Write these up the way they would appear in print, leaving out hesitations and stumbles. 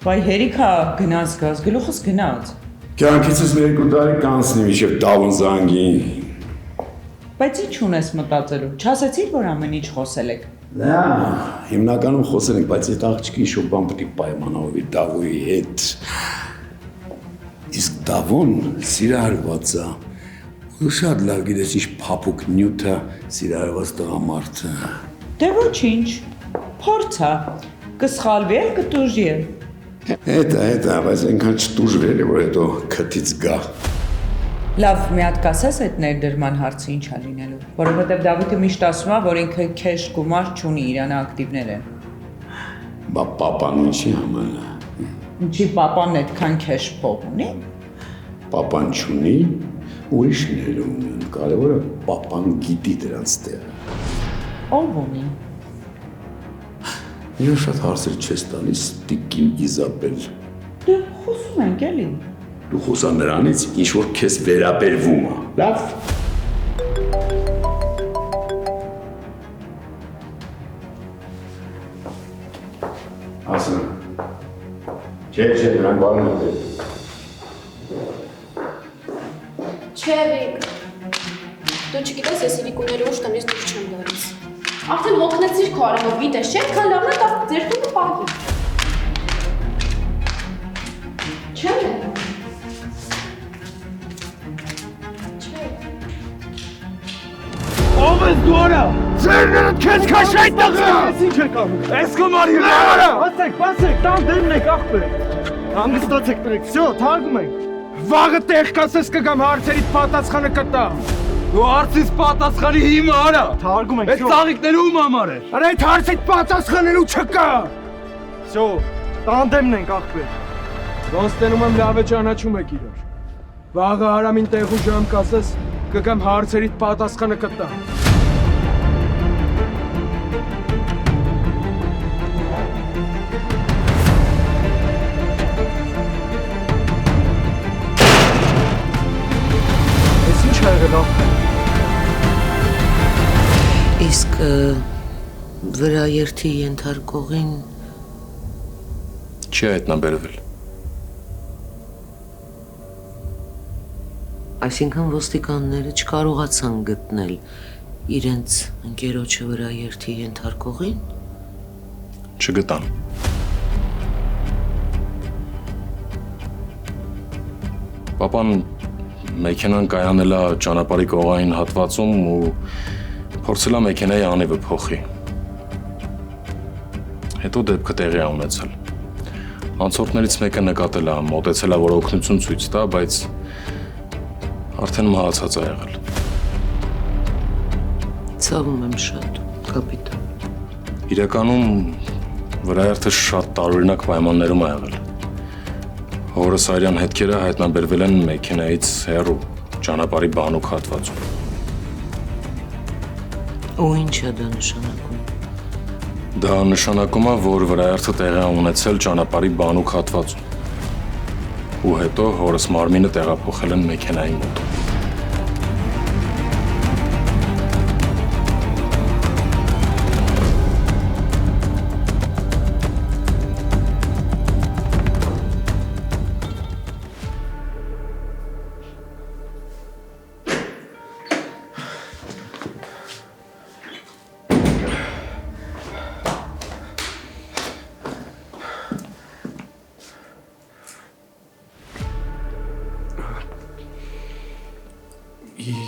Վայ հերիքա գնաց գազ, գլուխս գնաց։ Կյանքիցս մի 2 տարի կանցնի մինչև դավն զանգի։ Բայց ինչ ունես մտածելու, չասեցիր, որ ամեն ինչ խոսել եք։ Դա, հիմնականում խոսել ենք, բայց այդ աղջիկի ինչ-որ բան պետք է պայմանավորվի Դավոյի հետ։ Իսկ Դավոն սիրահարված է։ Ու շատ լավ գիտես ինչ փափուկ նյութ է սիրահարված տղամարդը։ Դե ոչինչ, փորձ է, կսխալվի էլ կտուժի էլ։ Հետա, բայց այնքան չտուժվել է, որ հետո քթից գա։ Լավ, մի հատ կասես այդ ներդրման հարցը ինչ է լինելու, որովհետև Դավիթը միշտ ասում է, որ ինքը քեշ գումար չունի, իրան ակտիվներ են։ Բա պապան ինչի համար է։ Ինչի պապան այդքան քեշ փող ունի։ Պապան չունի, ուրիշներ ունեն, կարևորը պապան գիտի դրանց տեղը։ Ով ունի։ Իրան շատ հարցեր չես տալիս, տիկին Իզաբել։ Դե խոսում ենք էլի։ Դու խոսա նրանից, ինչ որ քեզ վերաբերվում է, լավ։ Ասում։ Չէ, նրանք բանում են։ Չէ, Վիկ, դու չգիտես, ես իրիկուները ուշ տնից դուր չեմ գալիս։ Արդեն հոգնեցիր քո արևով, գիտես, չէ՞, քան լավն է տա ձեր տունը պահի։ Չէ՞։ Չէ։ Ով ես դու արա։ Ձերներդ քեզ քաշ այդ տղա։ Ես ինչ եք անում։ Ես կմարի արա։ Բացեք, տան դեմն եք ախպեր։ Հանգստացեք տրեք, всё, թարգում ենք։ Վաղը տեղ կասես կգամ հարցերից պատասխանը կտամ։ Դու հարցից պատասխանի հիմա արա։ Թարգում ենք, всё։ Այդ ծաղիկները ում համար է։ Արա այդ հարցից պատասխանելու չկա։ всё, տան դեմն ենք ախպեր։ Ոնց տենում եմ լավ է ճանաչում եք իրար։ Վաղը հարամին տեղ ու ժամ կասես կգամ հարցերից պատասխանը կտամ։ Իսկ վրաերթի ենթարկողին չի հայտնաբերվել։ Այսինքն ոստիկանները չկարողացան գտնել իրենց ընկերոջը վրաերթի ենթարկողին։ Չգտան։ Պապան մեքենան կայանել է ճանապարհի կողային հատվածում ու փորձել է մեքենայի անիվը փոխի։ Հետո դեպքը տեղի է ունեցել։ Անցորդներից մեկը նկատել է, մոտեցել է, որ օգնություն ցույց տա, բայց արդեն մահացած է եղել։ Ցավում եմ շատ, կապիտան։ Իրականում վրաերթը շատ տարօրինակ պայմաններում է եղել։ Հորս արյան հետքերը հայտնաբերվել են մեքենայից հեռու, ճանապարհի բանուկ հատվածում։ Ու ինչ է դա նշանակում։ Դա նշանակում է, որ վրաերթը տեղի է ունեցել ճանապարհի բանուկ հատվածում։ Ու հետո հորս մարմինը տեղափոխել են մեքենայի մոտ։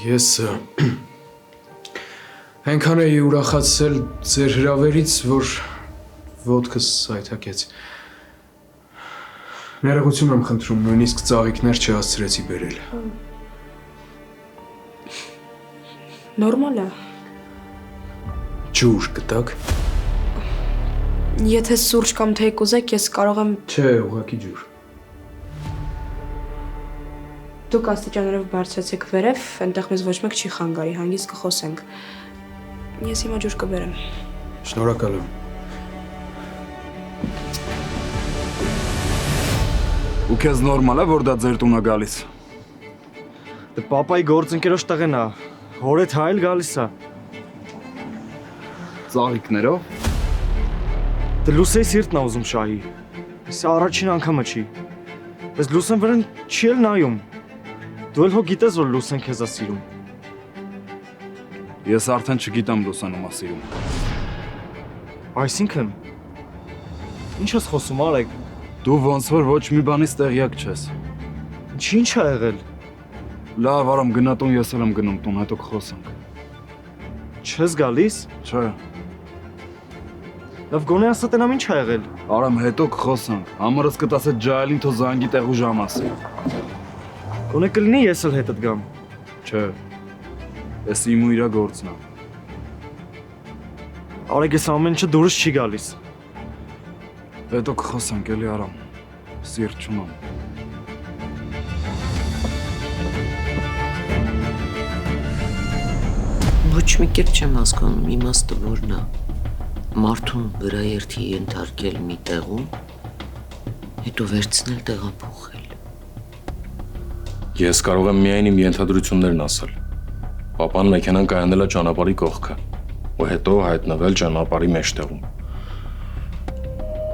Ես այնքան էի ուրախացել ձեր հրավերից, որ ոտքս սայթաքեց։ Ներողություն եմ խնդրում, նույնիսկ ծաղիկներ չհասցրեցի բերել։ Նորմալ է։ Ջուր կտակ։ Եթե սուրճ կամ թեյ կուզեք, ես կարող եմ։ Չէ, ուղղակի ջուր։ Դուք աստիճաններով բարձրացեք վերև, այնտեղ մեզ ոչ մեկ չի խանգարի, հանգիստ կխոսենք։ Ես հիմա ջուր կբերեմ։ Շնորհակալ եմ։ Ու քեզ նորմալ է, որ դա ձեր տուն է գալիս։ Դե պապայի գործընկերոջ տղեն է, հորեթ հայել գալիս է։ Ծաղիկներով։ Դե լուսեի սիրտն է ուզում շահի։ Սա առաջին անգամը չի։ Բայց Լուսեն վրան չի էլ նայում։ Դու էլ հո գիտես, որ Լուսեն քեզ է սիրում։ Ես արդեն չգիտեմ Լուսանում ասիրում։ Այսինքն ի՞նչ ես խոսում, Արեգ։ Դու ոնց որ ոչ մի բանից տեղյակ չես։ Ինչ է եղել։ Լավ, արամ գնա տուն, ես էլ եմ գնում տուն, հետո կխոսենք։ Չես գալիս։ Չէ, Լավ գոնե ասա տենամ ինչ է եղել։ արամ հետո կխոսենք։ Համարս կտաս այդ ջահելին թո զանգի տեղ ու ժամ ասի։ Գոնե կլինի ես էլ հետդ գամ։ Չէ։ Էս իմ ու իրա գործն է։ Արեգ ես ամեն ինչը դուրս չի գալիս։ Հետո կխոսենք էլի արամ։ Սիրտ չունեմ։ Ոչ մի կերպ չեմ հասկանում իմաստը որն է։ Մարդուն վրա երթի ենթարկել մի տեղում, հետո վերցնել տեղափոխել։ Ես կարող եմ միայն իմ ենթադրություններն ասել։ Պապան մեքենան կայանել է ճանապարհի կողքը, ու հետո հայտնվել ճանապարհի մեջտեղում։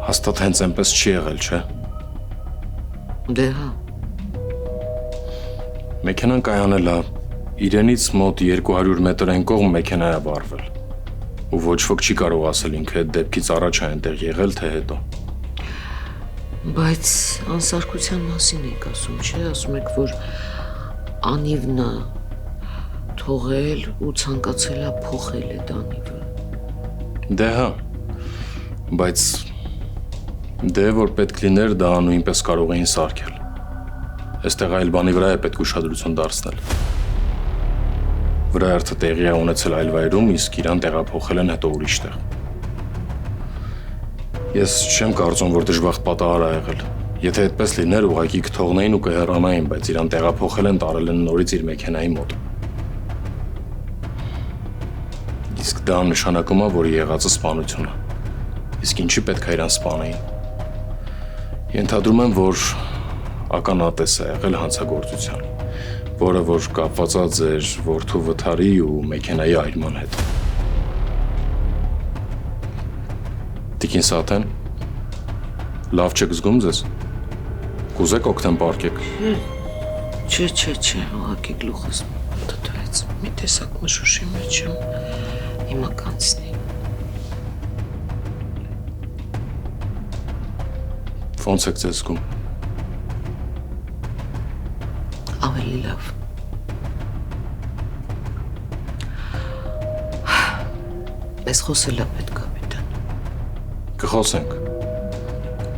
Հաստատ հենց այնպես չի եղել, չէ՞։ Դե հա, Մեքենան կայանել է, իրենից մոտ 200 մետր այն կողմ մեքենա է վարվել։ Ու ոչ ոք չի կարող ասել ինքը այդ դեպքից առաջ է այնտեղ եղել, թե հետո։ բայց անսարկության մասին եք ասում, չէ՞, ասում եք, որ անիվն է թողել ու ցանկացել է փոխել այդ անիվը։ Դե հա, բայց դե որ պետք լիներ դա նույնպես կարող էին սարքել։ Այստեղ այլ բանի վրա է պետք ուշադրություն դարձնել։ Վրայերթը տեղի է ունեցել այլ վայրում, իսկ իրան տեղափոխել են հետո ուրիշ տեղ։ Ես չեմ կարծում, որ դժբախտ պատահար ա եղել։ Եթե այդպես լիներ, ուղղակի կթողնեին ու կհեռանային, բայց իրան տեղափոխել են, տարել են նորից իր մեքենայի մոտ։ Իսկ դա նշանակում է, որ եղածը սպանություն է։ Իսկ ինչի պետք է իրան սպանեին։ Ենթադրում եմ, որ ականատես է եղել հանցագործության, որը որ կապված է ձեր որդու վթարի ու մեքենայի այրման հետ։ Տիկին Սաթեն, լավ չեք զգում ձեզ։ Կուզեք օգնեմ պարկեք։ Չէ, ուղղակի գլուխս թթվեց, մի տեսակ մշուշի մեջ եմ, հիմա կանցնի։ Ոնց եք ձեզ զգում։ Ավելի լավ։ Պես խոսելա պետք կապիտան։ Կխոսենք,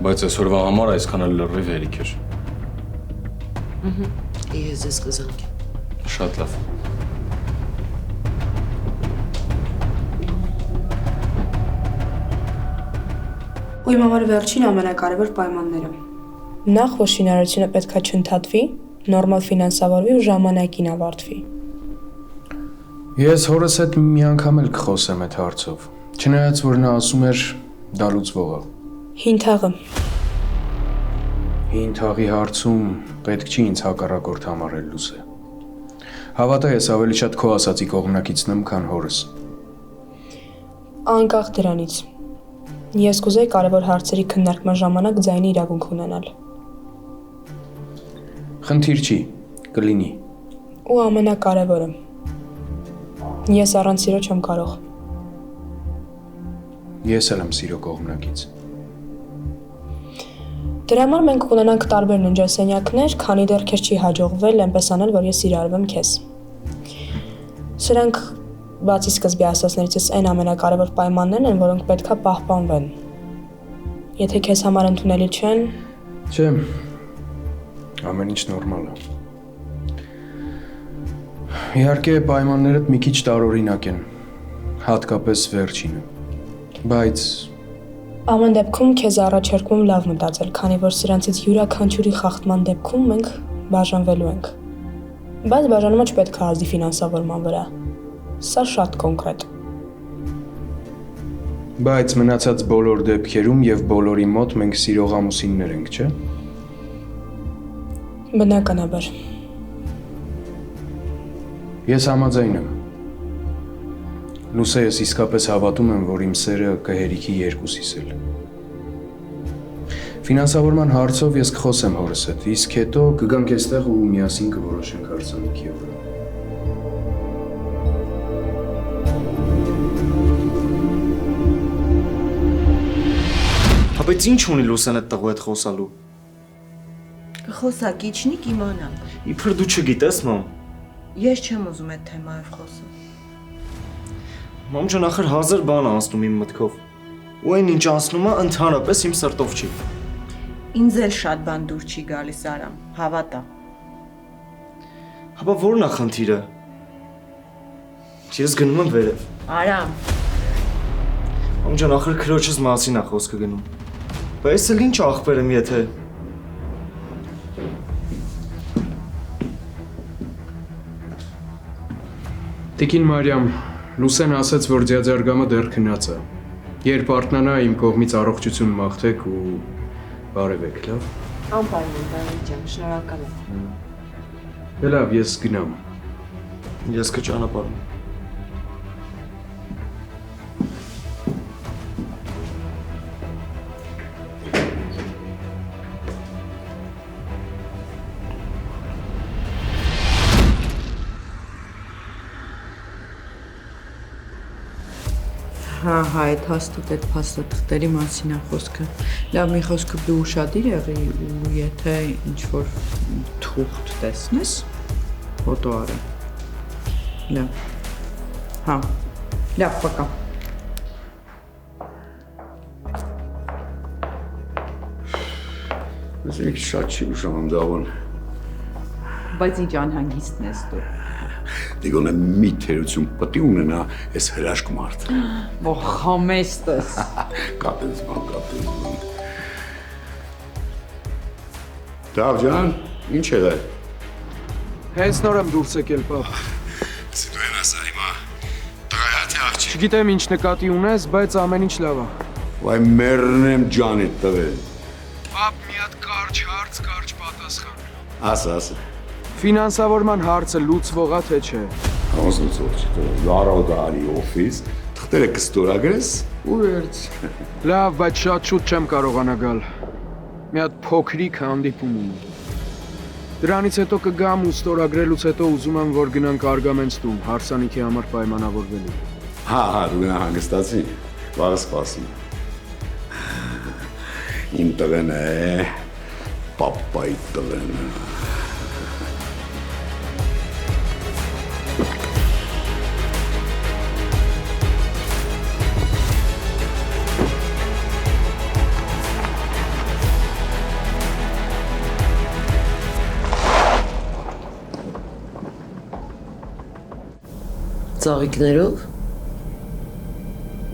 բայց այսօրվա համար այսքան էլ լրիվ հերիք էր։ Ես ձեզ կզանգեմ։ Շատ լավ։ Ու իմ համար վերջին ամենակարևոր պայմանները։ Նախ, որ շինարարությունը պետքա չընդհատվի, նորմալ ֆինանսավորվի ու ժամանակին ավարտվի։ Ես հորս հետ մի անգամ էլ կխոսեմ այդ հարցով։ Չնայած որ նա ասում էր դա լուծվող է։ Հին թաղը։ Հին թաղի հարցում պետք չի ինձ հակառակորդ համարել Լուսե։ Հավատա ես ավելի շատ քո ասացի կողմնակիցն եմ, քան հորս։ Անկախ դրանից։ Ես կուզեի կարևոր հարցերի քննարկման ժամանակ ձայնի իրավունք ունենալ։ Խնդիր չի, կլինի։ Ու ամենակարևորը։ Ես առանց սիրո չեմ կարող։ Ես էլ եմ սիրո կողմնակից։ Դրա համար մենք կունենանք տարբեր ննջասենյակներ, քանի դեռ քեզ չի հաջողվել այնպես անել, որ ես սիրարվեմ քեզ։ Սրանք բացի սկզբի ասածներից այն ամենակարևոր պայմաններն են, որոնք պետքա պահպանվեն։ Եթե քեզ համար ընդունելի չեն, Չէ, ամեն ինչ նորմալ է։ Իհարկե պայմաններդ մի քիչ տարօրինակ են, հատկապես վերջինը։ Բայց ամեն դեպքում քեզ առաջարկում լավ մտածել, քանի որ սրանցից յուրաքանչյուրի խախտման դեպքում մենք բաժանվելու ենք։ Բայց բաժանումը չպետք է ազդի ֆինանսավորման վրա։ Սա շատ կոնկրետ։ Բայց մնացած բոլոր դեպքերում եւ բոլորի մոտ մենք սիրող ամուսիններ ենք, չէ՞։ Բնականաբար։ Ես համաձայն եմ։ Լուսե, ես իսկապես հավատում եմ, որ իմ սերը կհերիքի երկուսիս էլ։ Ֆինանսավորման հարցով ես կխոսեմ հորս հետ, իսկ հետո կգանք այստեղ ու միասին կորոշենք հարցանքի օրը։ Բայց ինչ ունի Լուսան այդ տղու հետ խոսալու։ Խոսակ իջնի կիմանամ։ Իբր դու չգիտես, մամ։ Ես չեմ ուզում այդ թեմայով խոսել։ Մամ ջան, ախր 1000 բան անցնում իմ մտքով։ Ու այն ինչ անցնում է, ընդհանրապես իմ սրտով չի։ Ինձ էլ շատ բան դուր չի գալիս Արամ, հավատա։ Հապա ո՞րն է խնդիրը։ Ես գնում եմ վերև։ Արամ։ Մամ ջան, ախր քրոջս մասին է խոսքը գնում։ Բայց էլ ինչ ախպեր եմ եթե։ Տիկին Մարիամ, Լուսեն ասաց, որ ձյաձարգամը դեռ քնած է։ Երբ արթնանա իմ կողմից առողջություն մաղթեք ու բարևեք, լավ։ Անպայման, Դավիթ ջան, շնորհակալ եմ։ Դե լավ, ես գնամ։ Ես կճանապարհեմ։ Հա, այդ հաստատ այդ փաստաթղթերի մասին է խոսքը։ Լավ, մի խոսքով դու ուշադիր եղի ու եթե ինչ-որ թուղթ տեսնես, ֆոտո արա։ Լավ։ Հա։ Լավ, պակա։ Ես ինքս շատ չի ուշանում դավոն։ Բայց ինչ անհանգիստն ես դու։ Դիգոնը մի թերություն պտի ունենա այս հրաշք մարդը։ Ո խամեստս։ Կապես բան։ Դավ ջան, ինչ եղել։ Հենց նոր եմ դուրս եկել, պապ։ Դու ես ասա հիմա։ Տղայա թե աղջիկ։ Չգիտեմ ինչ նկատի ունես, բայց ամեն ինչ լավ է։ Վայ մեռնեմ ջանիդ տվել։ Պապ, մի հատ կարճ պատասխան։ Ասա։ Ֆինանսավորման հարցը լուծվողա թե չէ։ Ոնց լուծող չի։ Լարալ գալի օֆիս, թղթերը կստորագրես ու վերջ։ Լավ, բայց շատ շուտ չեմ կարողանա գալ։ Մի հատ փոքրիկ հանդիպում ունի։ Դրանից հետո կգամ ու ստորագրելուց հետո ուզում եմ, որ գնանք Արգամենտ տուն, հարսանիքի համար պայմանավորվելու։ Հա, դու նա հանգստացի։ Բարը սպասում։ Իմ տղեն է, պապայի տղեն է։ Ծաղիկներով։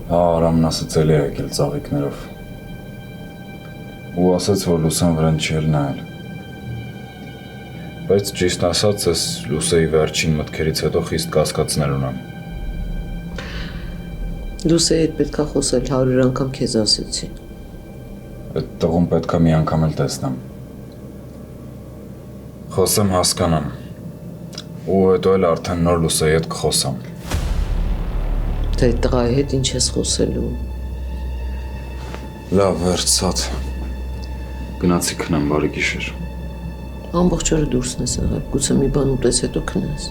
Հա, Արամն ասաց էլի եկել ծաղիկներով։ Ու ասաց, որ Լուսան վրան չի նայել։ Բայց ճիշտ ասած, ես Լուսեի վերջին մտքերից հետո խիստ կասկածներ ունեմ։ Լուսեի հետ պետքա խոսել 100 անգամ քեզ ասեցի։ Այդ տղուն պետքա մի անգամ էլ տեսնեմ։ Խոսեմ հասկանամ։ Ու հետո էլ արդեն նոր Լուսեի հետ կխոսամ։ Թե այդ տղայի հետ ինչ ես խոսելու։ Լավ, վերջացած։ Գնացի քնեմ, բարի գիշեր։ Ամբողջ օրը դուրսն ես եղել, գուցե մի բան ուտես հետո քնես։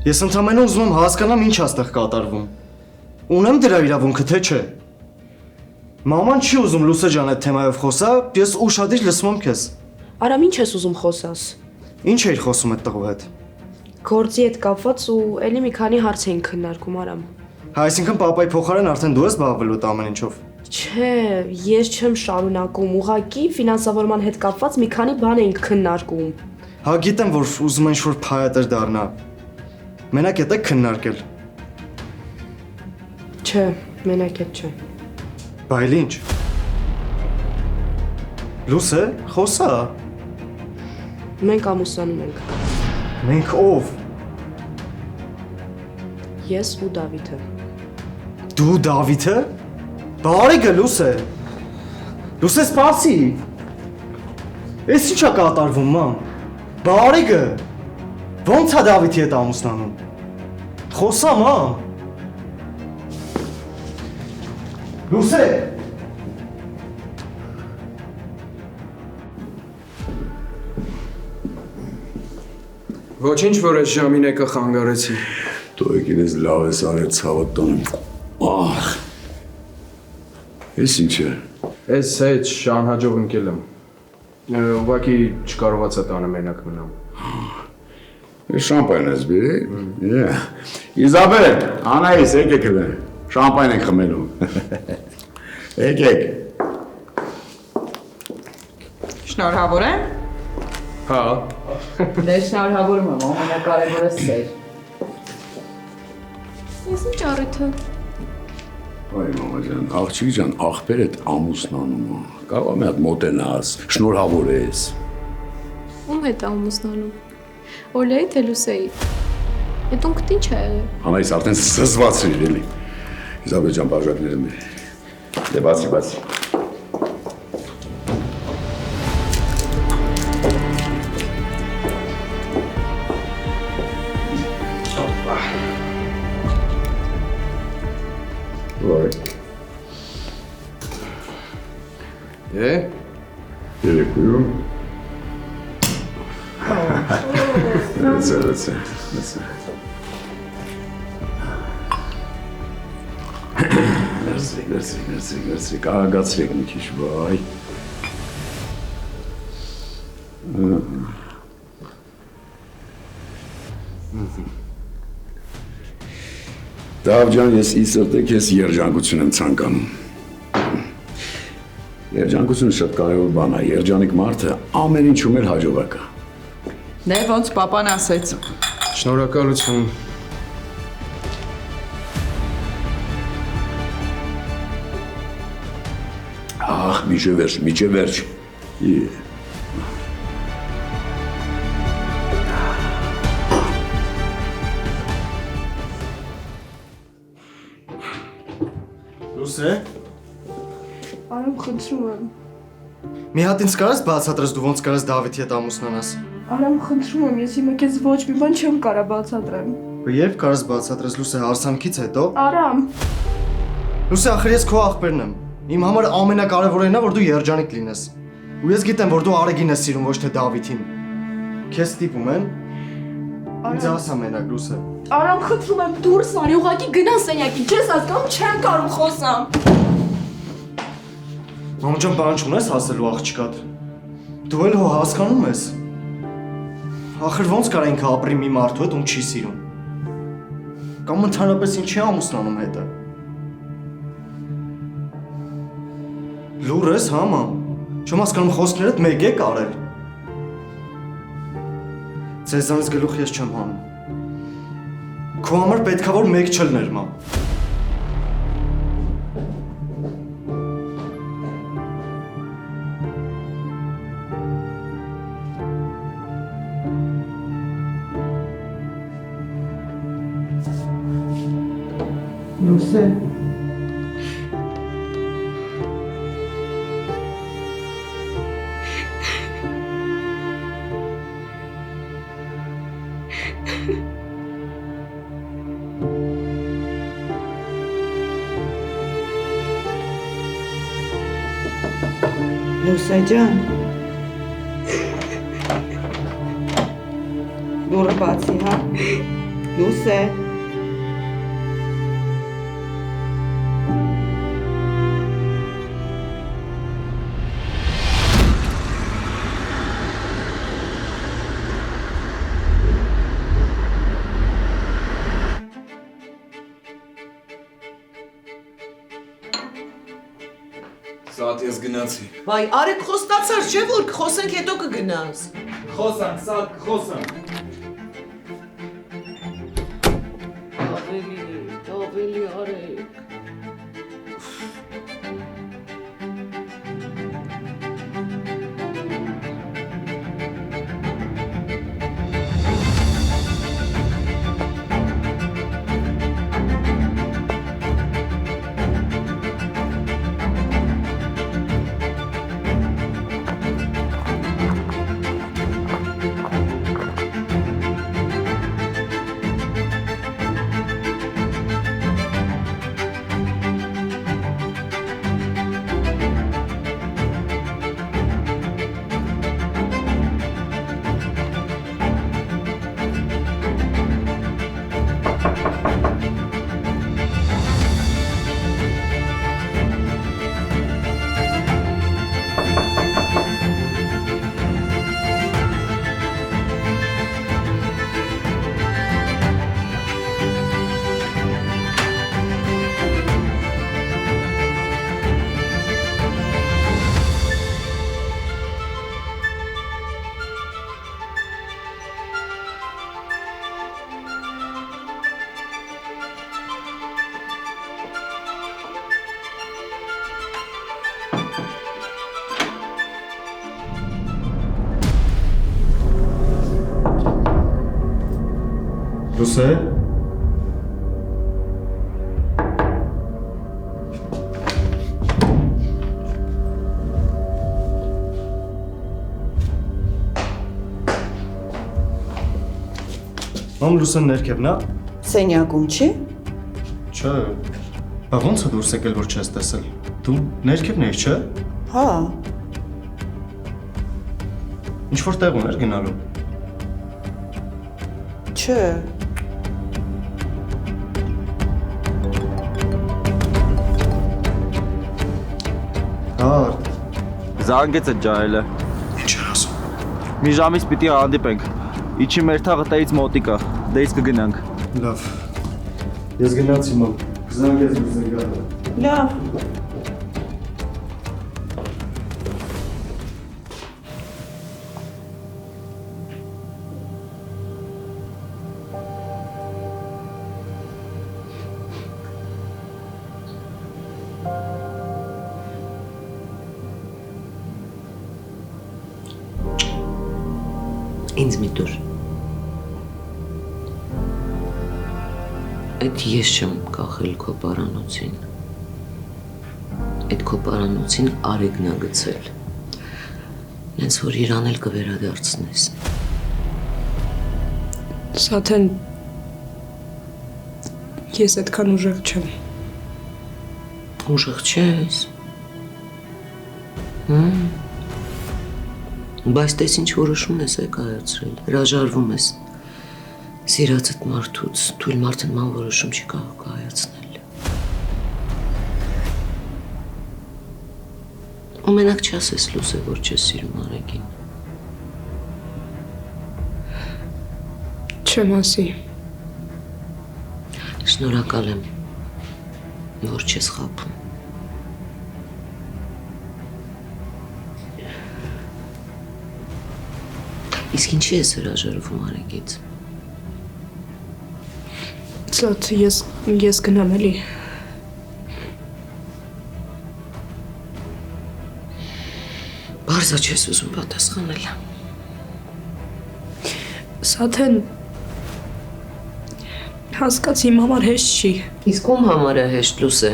Ես ընդամենը ուզում եմ հասկանամ ինչ աստեղ կատարվում։ Ունեմ դրա իրավունքը, թե չէ։ Մաման չի ուզում Լուսե ջան այդ թեմայով խոսա, ես ուշադիր լսում եմ քեզ։ Արամ, ինչ ես ուզում խոսաս։ Ինչ էիր խոսում այդ տղու հետ։ Գործի հետ կապված ու ելի մի քանի հարց էին քննարկում Արամ։ Հա, այսինքն պապայի փոխարեն արդեն դու ես զբաղվելու այդ ամեն ինչով։ Չէ, ես չեմ շարունակում, ուղղակի ֆինանսավորման հետ կապված մի քանի բան էինք քննարկում։ Հա, գիտեմ, որ ուզում են ինչ-որ փայատեր դառնա։ Մենակ եք քննարկել։ Չէ, մենակ այդ չէ։ Բայց ինչ։ Լուսե, խոսա։ Մենք ամուսանում ենք։ Մենք ով։ Ես ու Դավիթը։ Դու Դավիթը։ Բարի գլուս է։ Լուսե սպասի։ Էս ի՞նչ է կատարվում, ման։ Բարիգը։ Ոնց է Դավիթի հետ ամուսնանում։ Խոսա, ման։ Լուսե։ Ոչինչ, որ այս ժամին եկա խանգարեցի։ Դու եկել ես լավ ես արել ցավը տոնում։ Ահ։ Էս ինչ է։ Այս հետ շանհաջող ընկել եմ։ Ուղղակի չկարողացա տանը մենակ մնամ։ Շամպայն ես բերի։ Իզաբել, Անայիս, եկեք էլ։ Շամպայն ենք խմելու։ Եկեք։ Շնորհավոր եմ։ Հա։ Դե շնորհավորում եմ, ամենակարևորը սեր։ Ես ինչ առիթը։ Այ մամա ջան, աղջիկ ջան, աղբեր այդ ամուսնանում է։ Կարող է մի հատ մոտենաս, շնորհավոր ես։ Ում հետ ամուսնանում։ Օլեի թե Լուսեի։ Այդ ունքտ ինչ է եղել։ Անայիս արդեն զզված էր էլի։ Իզաբել ջան, բաժակները մեր։ Դե բացի։ Երեկույում։ Լեցե։ Ներսի, կաղագացրեք մի քիչ, վայ։ Դավ ջան, ես իսրտե քեզ երջանկություն եմ ցանկանում։ Երջանկությունը շատ կարևոր բան է, երջանիկ մարդը ամեն ինչում էլ հաջողակ է։ Դե ոնց պապան ասեց։ Շնորհակալություն։ Ախ, միջև վերջ։ Լուսե։ Արամ, խնդրում եմ։ Մի հատ ինձ կարաս բացատրես դու ոնց կարաս Դավիթի հետ ամուսնանաս։ Արամ, խնդրում եմ, ես հիմա քեզ ոչ մի բան չեմ կարա բացատրեմ։ Ու երբ կարաս բացատրես Լուսե հարսանքից հետո։ Արամ։ Լուսե, ախր ես քո աղբերն եմ։ Իմ համար ամենակարևորն է, որ դու երջանիկ լինես։ Ու ես գիտեմ, որ դու Արեգին ես սիրում, ոչ թե Դավիթին։ Քեզ ստիպում են։ Ինձ ասա մենակ, Լուսե։ Արամ, խնդրում եմ, դուրս արի, ուղղակի գնա սենյակի, չես հասկանում, չեմ կարող խոսամ։ Մամա ջան, բան չունես ասելու աղջկատ։ Դու էլ հո հասկանում ես։ Ախր ոնց կարա ինքը ապրի մի մարդու հետ, ում չի սիրում։ Կամ ընդհանրապես ինչի ամուսնանում հետը։ Լուր ես, հա, մամ։ Չեմ հասկանում խոսքներդ մեկ եք արել։ Ձեզանից գլուխ ես չեմ հանում։ Քո համար պետքա որ մեկ չլներ, մամ։ Լուսե։ Լուսե ջան։ Դուրը բացի, հա։ Լուսե։ Սատ ես գնացի։ Վայ, արեք խոստացար, չէ՞ որ խոսենք հետո կգնաս։ Խոսանք, Սատ, խոսանք։ Ավելի արեք։ Լուսե։ Ամ Լուսեն ներքևն է։ Սենյակում չի։ Չէ։ Բա ո՞նց է դուրս եկել, որ չես տեսել։ Դու ներքևն ես, չէ։ Հա։ Ինչ որ տեղ ուներ գնալու։ Չէ։ Հարդ։ Զանգեց է ջահելը։ Ինչ էր ասում։ Մի ժամից պիտի հանդիպենք։ Իջի մեր թաղը տեից մոտիկա, դեից կգնանք։ Լավ։ Ես գնացի մոտ։ Զանգեց ու զանգալը։ Լավ։ Ինձ մի տուր։ Այդ ես չեմ կախել քո պարանոցին։ Այդ քո պարանոցին Արեգն ա գցել։ Նենց որ իրան էլ կվերադարձնես։ Սաթեն ես այդքան ուժեղ չեմ։ Ուժեղ չես։ Բայց տես ինչ որոշում ես կայացրել, հրաժարվում ես սիրածդ մարդուց, թույլ մարդը նման որոշում չի կարող կայացնել։ Ու մենակ չասես Լուսե, որ չես սիրում Արեգին։ Չեմ ասի։ Շնորհակալ եմ, որ չես խաբում։ Իսկ ինչի ես հրաժարվում Արեգից։ Ծոց, ես գնամ էլի։ Բարձա չես ուզում պատասխանել։ Սաթեն հասկաց իմ համար հեշտ չի։ Իսկ ում համար է հեշտ Լուսե։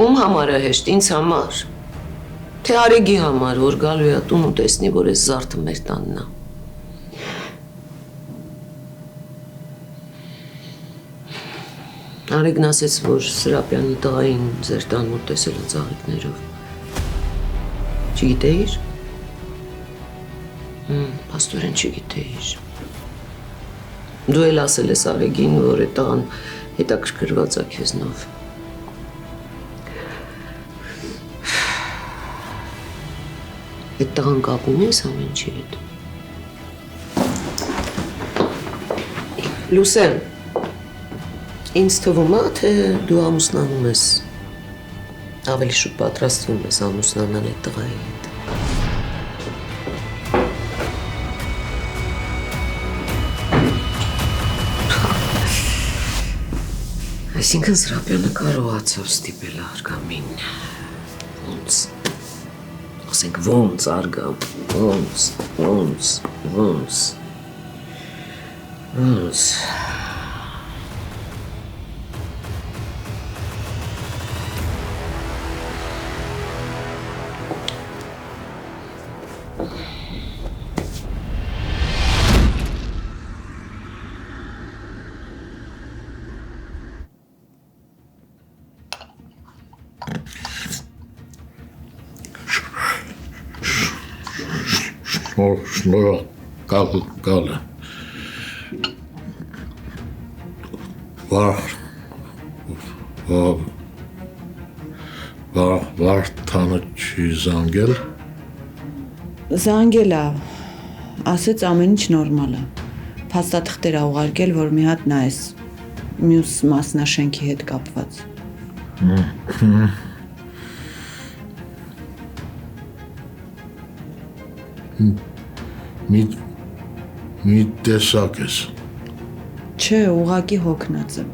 Ում համար է հեշտ, ինձ համար։ Թե Արեգի համար, որ գալու է տուն ու տեսնի, որ այս զարդը մեր տանն է։ Արեգն ասեց, որ Սրապյանի տղային ձեր տան մոտ տեսել է ծաղիկներով։ Չգիտեիր։ Փաստորեն չգիտեիր։ Դու էլ ասել ես Արեգին, որ այդ տղան հետաքրքրված է քեզնով։ Այդ տղան կապ ունես ամեն ինչի հետ։ Լուսեն, ինձ թվում է, թե դու ամուսնանում ես, ավելի շուտ պատրաստվում ես ամուսնանալ այդ տղայի հետ։ Այսինքն Սրապյանը կարողացավ ստիպել Արգամին։ Ոնց։ Ասենք ոնց Արգամ, ոնց։ Շնորհակալ եմ։ Վարդանը չի զանգել։ Զանգել է։ Ասեց ամեն ինչ նորմալ է։ Փաստաթղթեր ա ուղարկել, որ մի հատ նայես մյուս մասնաշենքի հետ կապված։ Մի տեսակ ես։ Չէ, ուղակի հոգնած եմ։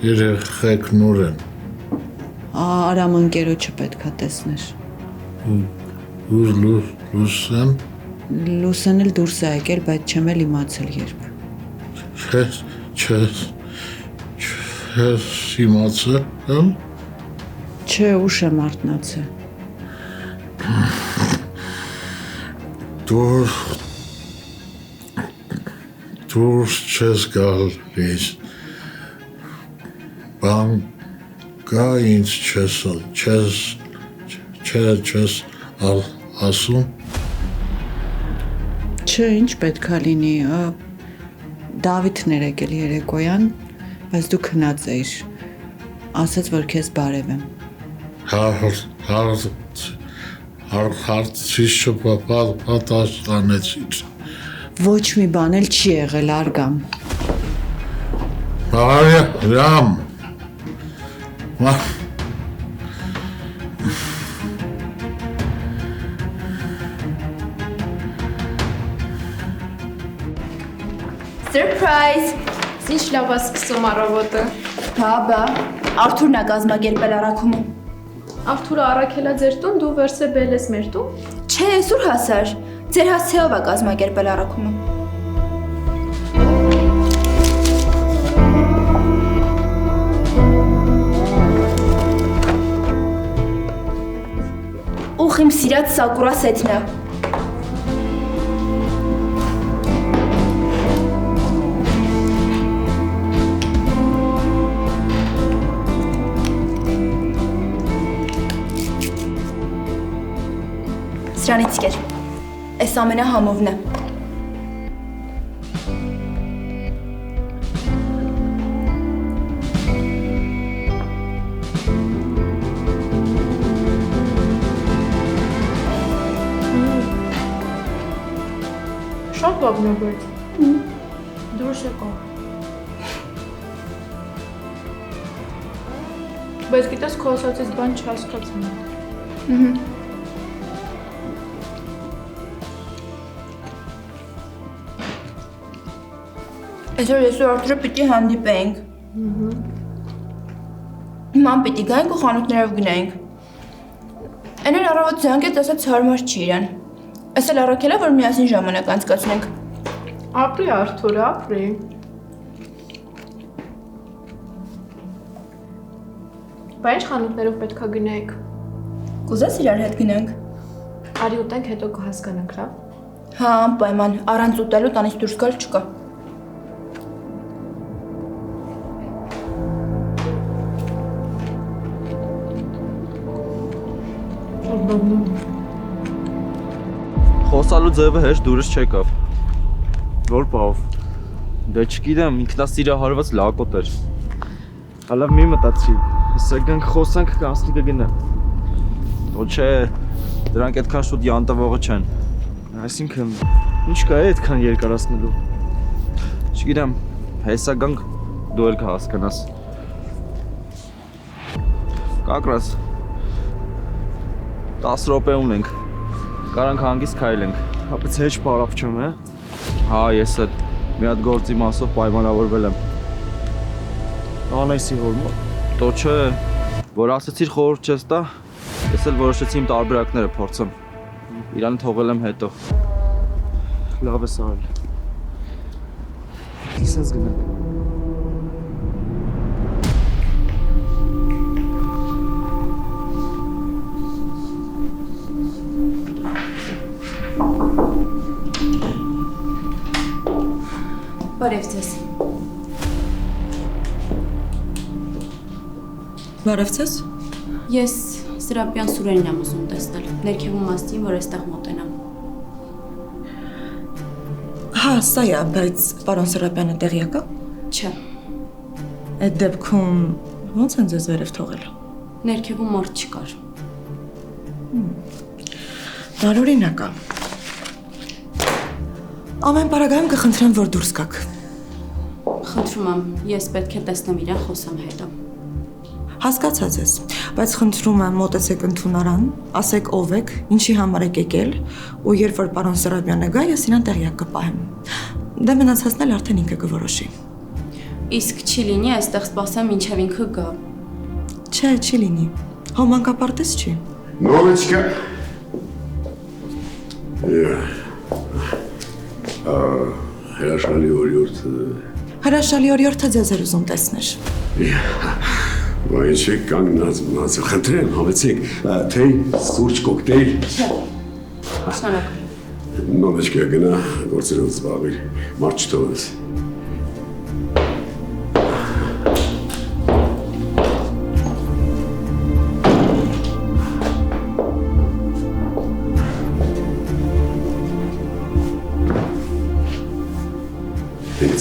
Երեխեք նոր են։ Արամ ընկերոջը պետքա տեսներ։ Լուսեն։ Լուսեն էլ դուրս է եկել, բայց չեմ էլ իմացել երբ։ Չես իմացել։ Չէ, ուշ եմ արթնացել։ Դուրս չես գալիս։ Բան կա ինձ չես ասում։ Չէ, ինչ պետքա լինի, Դավիթն էր եկել երեկոյան, բայց դու քնած էիր, ասաց, որ քեզ բարևեմ։ Հարցից չպատասխանեցիր։ Ոչ մի բան էլ չի եղել, Արգամ։ Արամ։ Surprise! Ինչ լավ է սկսում առավոտը։ Բա, Արթուրն է կազմակերպել առաքումը։ Արթուրը առաքելա ձեր տուն, դու վերսեբել ես մեր տուն։ Չէ, սուր հասար։ Ձեր հասցեով է կազմակերպել առաքումը։ Ուխ իմ սիրած Սակուրա սեթն է։ Սրանից կեր, այս ամենը համովն է։ Շատ լավն է բայց։ Դուրս եկա։ Բայց գիտես քո ասածից բան չհասկացա։ Այսօր ես ու Արթուրը պիտի հանդիպեինք։ Ման պիտի գայինք ու խանութներով գնայինք։ Էն էլ առավոտ զանգեց, ասաց հարմար չի իրան։ Ես էլ առաքել է, որ միասին ժամանակ անցկացնենք։ Ապրի Արթուրը, ապրի։ Բա ինչ խանութներով պետքա գնայիք։ Կուզես իրար հետ գնանք։ Արի ուտենք, հետո կհասկանանք, լավ։ Հա, անպայման, առանց ուտելու տանից դուրս գալ չկա։ Խոսալու ձևը հեշտ դուրս չեկավ։ Որ բավ։ Դե չգիտեմ, ինքնասիրահարված լակոտ էր։ Հալավ մի մտածի։ Հեսա գանք խոսանք կանցնի կգնա։ Ոչ չէ, դրանք այդքան շուտ յանտվողը չեն։ Այսինքն, ինչ կա է այդքան երկարացնելու։ Չգիտեմ, հեսա գանք դու էլ կհասկանաս։ Կակրաս 10 րոպե ունենք։ Կարանք հանգիստ քայլենք։ Հապեց հեչ բարավ չեմ, է։ Հա, ես էլ մի հատ գործի մասով պայմանավորվել եմ։ Անեսի որ տո չէ, որ ասեցիր խորհուրդ չես տա, ես էլ որոշեցի իմ տարբերակները փորձեմ։ Իրան թողել եմ հետո։ Լավ ես արել։ Իսես գնանք։ Բարև ձեզ։ Բարև ձեզ։ Ես Սրապյան Սուրենին եմ ուզում տեսնել, ներքևում ասցին, որ այստեղ մոտենամ։ Հա, սա է, բայց պարոն Սրապյանը տեղյակ է։ Չէ։ Այդ դեպքում ո՞նց են ձեզ վերև թողել։ Ներքևում մարդ չկար։ Տարօրինակ է։ Ամեն պարագայում կխնդրեմ, որ դուրս գաք։ Խնդրում եմ, ես պետք է տեսնեմ իրան, խոսեմ հետո։ Հասկացա ձեզ, բայց խնդրում եմ մոտեցեք ընդունարան, ասեք ով եք, ինչի համար եք եկել, ու երբ որ պարոն Սրապյանը գա, ես իրան տեղյակ կպահեմ։ Դե մնացածն էլ արդեն ինքը կորոշի։ Իսկ չի լինի այստեղ սպասեմ, մինչև ինքը գա։ Չէ, չի լինի։ Համանկապարտես չի։ Նորեչկա։ Հրաշալի օրիորդը։ Հրաշալի օրիորդը ձեզ էր ուզում տեսներ։ Բայց ինչեք կանգնած մնացել, խնդրեմ, համեցեք, թեյ, սուրճ, կոկտեյլ։ Չէ։ Շնորհակալ։ Նորեչկա գնա, գործերով զբաղվիր, մարդ չթողես։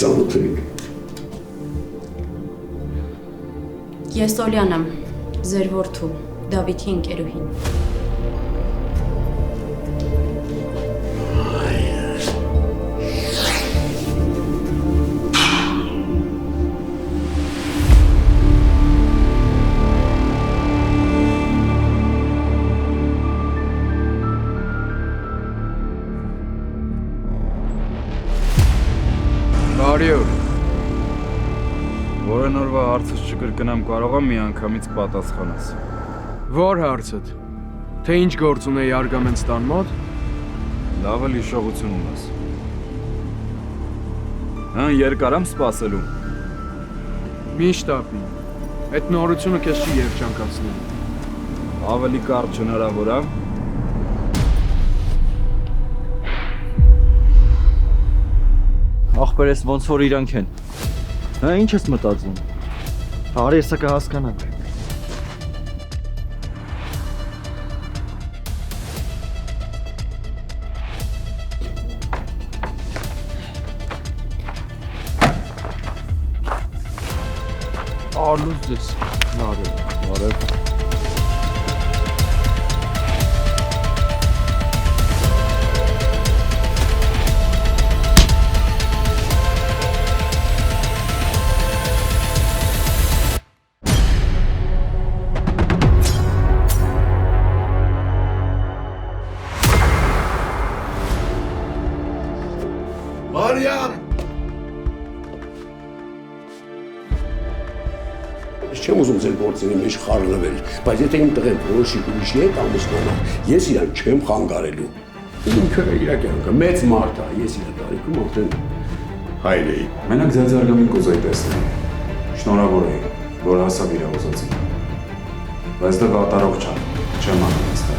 Ծանոթ եք։ Ես Օլյան եմ, ձեր որդու, Դավիթի ընկերուհին։ Բարի օր։ Որն օրվա հարցս չկրկնամ, կարող եմ մի անգամից պատասխանես։ Որ հարցդ։ Թե ինչ գործ ունեի Արգամենստան մոտ։ Լավ էլ հիշողություն ունես։ Հն երկար եմ սպասելու։ Միշտ ապի։ Այդ նորությունը քեզ չի երջանկացնելու։ Ավելի կարճ հնարավոր է։ Ախպերես ոնց որ իրանք են։ Հա ինչ ես մտածում։ Արի հեսա կհասկանանք։ Արլուս դես։ Բարև։ Մարիամ։ Ես չեմ ուզում ձեր գործերի մեջ խառնվել, բայց եթե իմ տղեն որոշի ուրիշի հետ ամուսնանա, ես իրան չեմ խանգարելու։ Ինքը իր կյանքը մեծ մարդ է, ես իր տարիքում արդեն հայր էի։ Մենակ ձեզ արգամին կուզեի տեսնել։ Շնորհավոր էի, որ հասավ իր ուզածին։ Բայց դա կատարող չեմ անում այստեղ։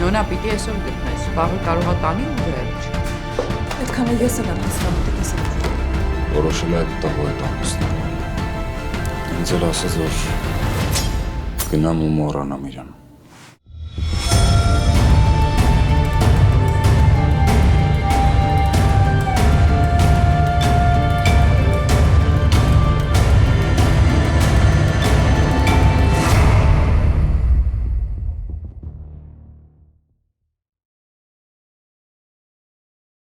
Նոնա պիտի այսօր գտնես, վաղը կարող է տանի ու վերջ։ Այդքան էլ ես եմ հասկանում, թե տեսա։ Որոշել է այդ տղու հետ ամուսնանալ։ Ինձ էլ ասաց, որ գնամ ու մոռանամ իրան։